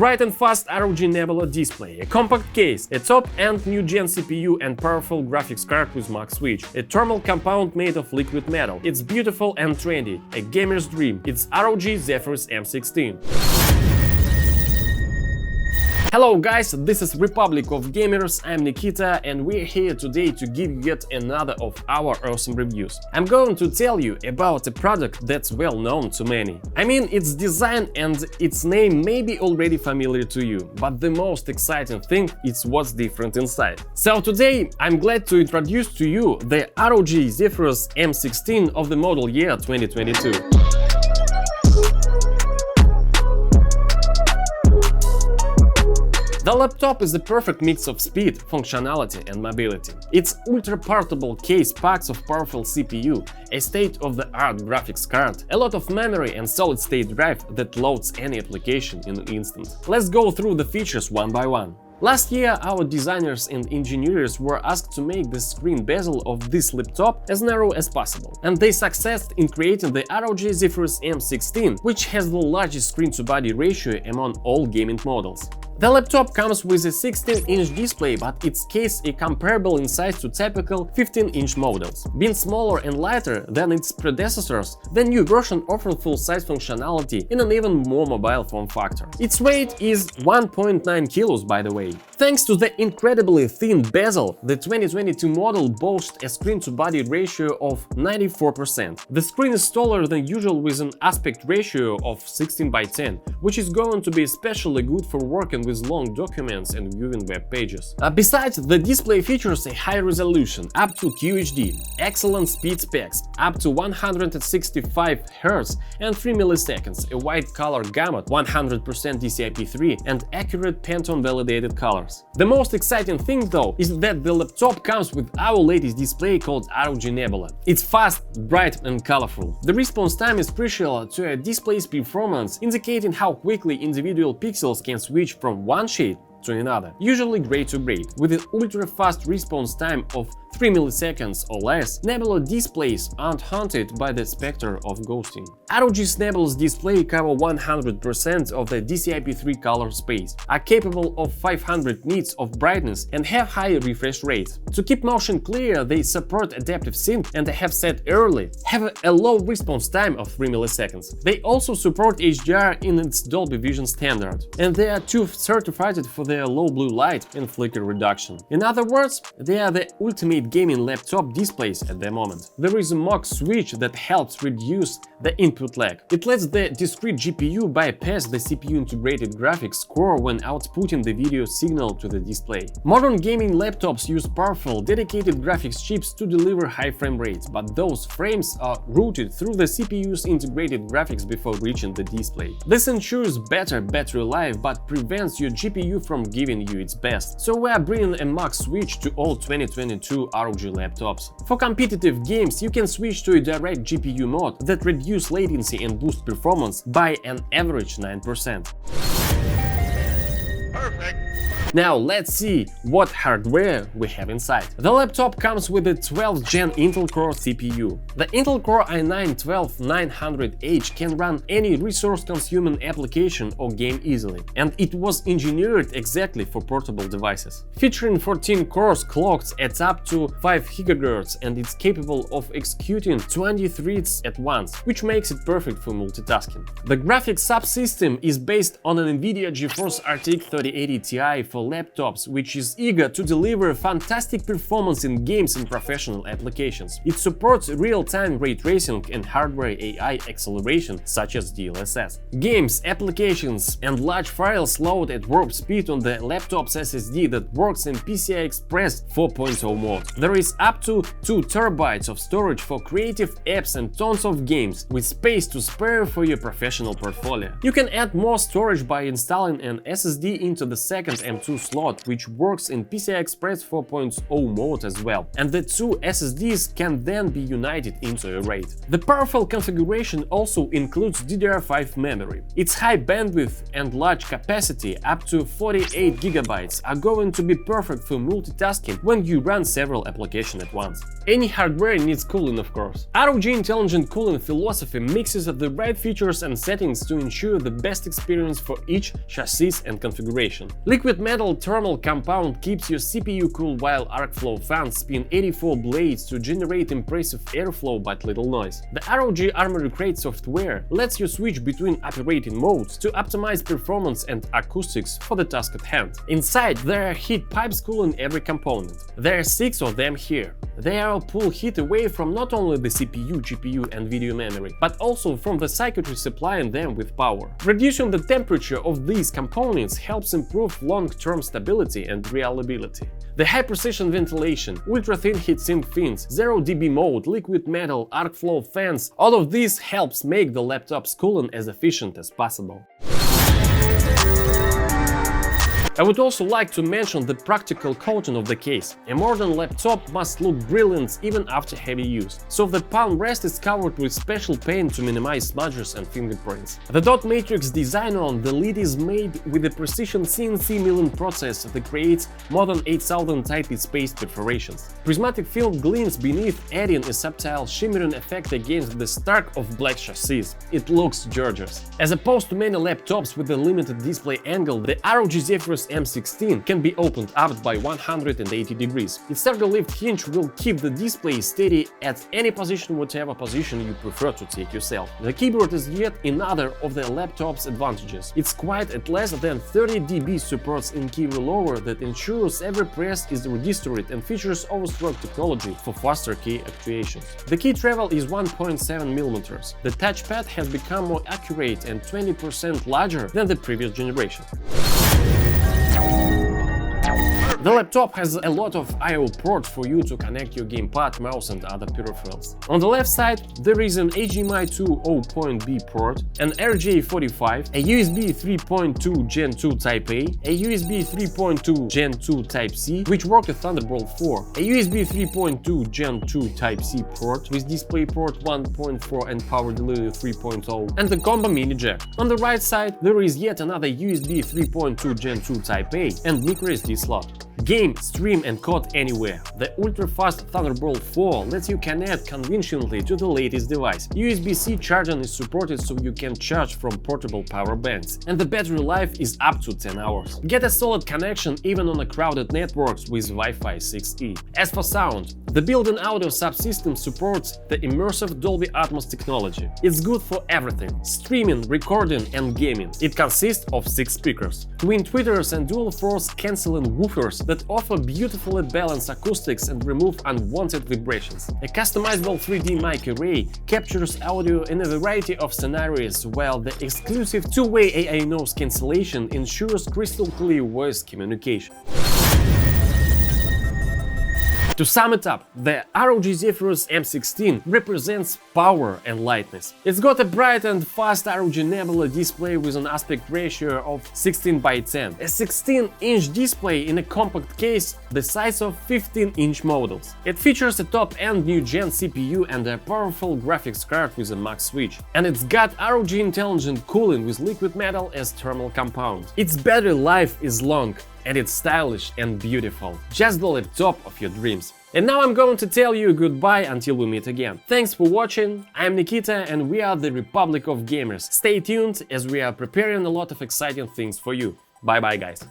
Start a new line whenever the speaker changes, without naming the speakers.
bright and fast ROG Nebula display, a compact case, a top-end new-gen CPU and powerful graphics card with max switch, a thermal compound made of liquid metal. It's beautiful and trendy, a gamer's dream. It's ROG Zephyrus M16. Hello guys, this is Republic of Gamers, I'm Nikita and we're here today to give you yet another of our awesome reviews. I'm going to tell you about a product that's well known to many. I mean, its design and its name may be already familiar to you, but the most exciting thing is what's different inside. So today I'm glad to introduce to you the ROG Zephyrus M16 of the model year 2022. The laptop is a perfect mix of speed, functionality and mobility. Its ultra-portable case packs of powerful CPU, a state-of-the-art graphics card, a lot of memory and solid-state drive that loads any application in an instant. Let's go through the features one by one. Last year, our designers and engineers were asked to make the screen bezel of this laptop as narrow as possible, and they succeeded in creating the ROG Zephyrus M16, which has the largest screen-to-body ratio among all gaming models. The laptop comes with a 16-inch display, but its case is comparable in size to typical 15-inch models. Being smaller and lighter than its predecessors, the new version offers full-size functionality in an even more mobile form factor. Its weight is 1.9 kilos, by the way. Thanks to the incredibly thin bezel, the 2022 model boasts a screen-to-body ratio of 94%. The screen is taller than usual with an aspect ratio of 16:10, which is going to be especially good for working with long documents and viewing web pages. Besides, the display features a high resolution, up to QHD, excellent speed specs, up to 165 Hz and 3 milliseconds, a wide color gamut, 100% DCI-P3 and accurate Pantone validated colors. The most exciting thing though is that the laptop comes with our latest display called ROG Nebula. It's fast, bright and colorful. The response time is crucial to a display's performance, indicating how quickly individual pixels can switch from one shade to another, usually gray to gray. With an ultra-fast response time of 3 milliseconds or less, Nebula displays aren't haunted by the specter of ghosting. ROG's Nebula's display cover 100% of the DCI-P3 color space, are capable of 500 nits of brightness and have high refresh rates. To keep motion clear, they support adaptive sync and they have set early, have a low response time of 3 milliseconds. They also support HDR in its Dolby Vision standard, and they are TÜV certified for their low blue light and flicker reduction. In other words, they are the ultimate gaming laptop displays at the moment. There is a max switch that helps reduce the input lag. It lets the discrete GPU bypass the CPU integrated graphics core when outputting the video signal to the display. Modern gaming laptops use powerful, dedicated graphics chips to deliver high frame rates, but those frames are routed through the CPU's integrated graphics before reaching the display. This ensures better battery life but prevents your GPU from giving you its best. So we are bringing a max switch to all 2022 ROG laptops. For competitive games, you can switch to a direct GPU mode that reduces latency and boosts performance by an average 9%. Perfect. Now let's see what hardware we have inside. The laptop comes with a 12th gen Intel Core CPU. The Intel Core i9-12900H can run any resource-consuming application or game easily, and it was engineered exactly for portable devices. Featuring 14 cores clocked at up to 5 GHz, and it's capable of executing 20 threads at once, which makes it perfect for multitasking. The graphics subsystem is based on an NVIDIA GeForce RTX 3080 Ti for laptops, which is eager to deliver fantastic performance in games and professional applications. It supports real-time ray tracing and hardware AI acceleration such as DLSS. Games, applications and large files load at warp speed on the laptop's SSD that works in PCI Express 4.0 mode. There is up to 2 TB of storage for creative apps and tons of games, with space to spare for your professional portfolio. You can add more storage by installing an SSD into the second M2 ASUS slot, which works in PCI Express 4.0 mode as well, and the two SSDs can then be united into a RAID. The powerful configuration also includes DDR5 memory. Its high bandwidth and large capacity, up to 48 GB, are going to be perfect for multitasking when you run several applications at once. Any hardware needs cooling, of course. ROG intelligent cooling philosophy mixes the right features and settings to ensure the best experience for each chassis and configuration. Liquid metal thermal compound keeps your CPU cool while arc flow fans spin 84 blades to generate impressive airflow but little noise. The ROG Armory Crate software lets you switch between operating modes to optimize performance and acoustics for the task at hand. Inside, there are heat pipes cooling every component. There are 6 of them here. They all pull heat away from not only the CPU, GPU and video memory, but also from the circuitry supplying them with power. Reducing the temperature of these components helps improve long-term stability and reliability. The high-precision ventilation, ultra-thin heatsink fins, 0 dB mode, liquid metal, arc flow fans, all of this helps make the laptop's cooling as efficient as possible. I would also like to mention the practical coating of the case. A modern laptop must look brilliant even after heavy use, so the palm rest is covered with special paint to minimize smudges and fingerprints. The dot matrix design on the lid is made with a precision CNC milling process that creates more than 8,000 tightly spaced perforations. Prismatic film gleams beneath, adding a subtle shimmering effect against the stark of black chassis. It looks gorgeous. As opposed to many laptops with a limited display angle, the ROG Zephyrus M16 can be opened up by 180 degrees. Its cargo lift hinge will keep the display steady at any position, whatever position you prefer to take yourself. The keyboard is yet another of the laptop's advantages. It's quiet at less than 30 dB, supports in-key reloader that ensures every press is registered and features overstroke technology for faster key actuations. The key travel is 1.7 mm. The touchpad has become more accurate and 20% larger than the previous generation. The laptop has a lot of I/O ports for you to connect your gamepad, mouse and other peripherals. On the left side, there is an HDMI 2.0.B port, an RJ45, a USB 3.2 Gen 2 Type-A, a USB 3.2 Gen 2 Type-C, which work with Thunderbolt 4, a USB 3.2 Gen 2 Type-C port with DisplayPort 1.4 and Power Delivery 3.0, and the combo mini jack. On the right side, there is yet another USB 3.2 Gen 2 Type-A and microSD slot. Game, stream and code anywhere. The ultra-fast Thunderbolt 4 lets you connect conveniently to the latest device. USB-C charging is supported so you can charge from portable power banks, and the battery life is up to 10 hours. Get a solid connection even on a crowded networks with Wi-Fi 6E. As for sound, the built-in audio subsystem supports the immersive Dolby Atmos technology. It's good for everything: streaming, recording and gaming. It consists of 6 speakers, twin tweeters and dual force cancelling woofers that offer beautifully balanced acoustics and remove unwanted vibrations. A customizable 3D mic array captures audio in a variety of scenarios, while the exclusive two-way AI noise cancellation ensures crystal clear voice communication. To sum it up, the ROG Zephyrus M16 represents power and lightness. It's got a bright and fast ROG Nebula display with an aspect ratio of 16:10, a 16-inch display in a compact case the size of 15-inch models. It features a top-end new-gen CPU and a powerful graphics card with a max switch. And it's got ROG intelligent cooling with liquid metal as thermal compound. Its battery life is long, and it's stylish and beautiful. Just the laptop of your dreams. And now I'm going to tell you goodbye until we meet again. Thanks for watching, I'm Nikita and we are the Republic of Gamers. Stay tuned as we are preparing a lot of exciting things for you. Bye bye guys.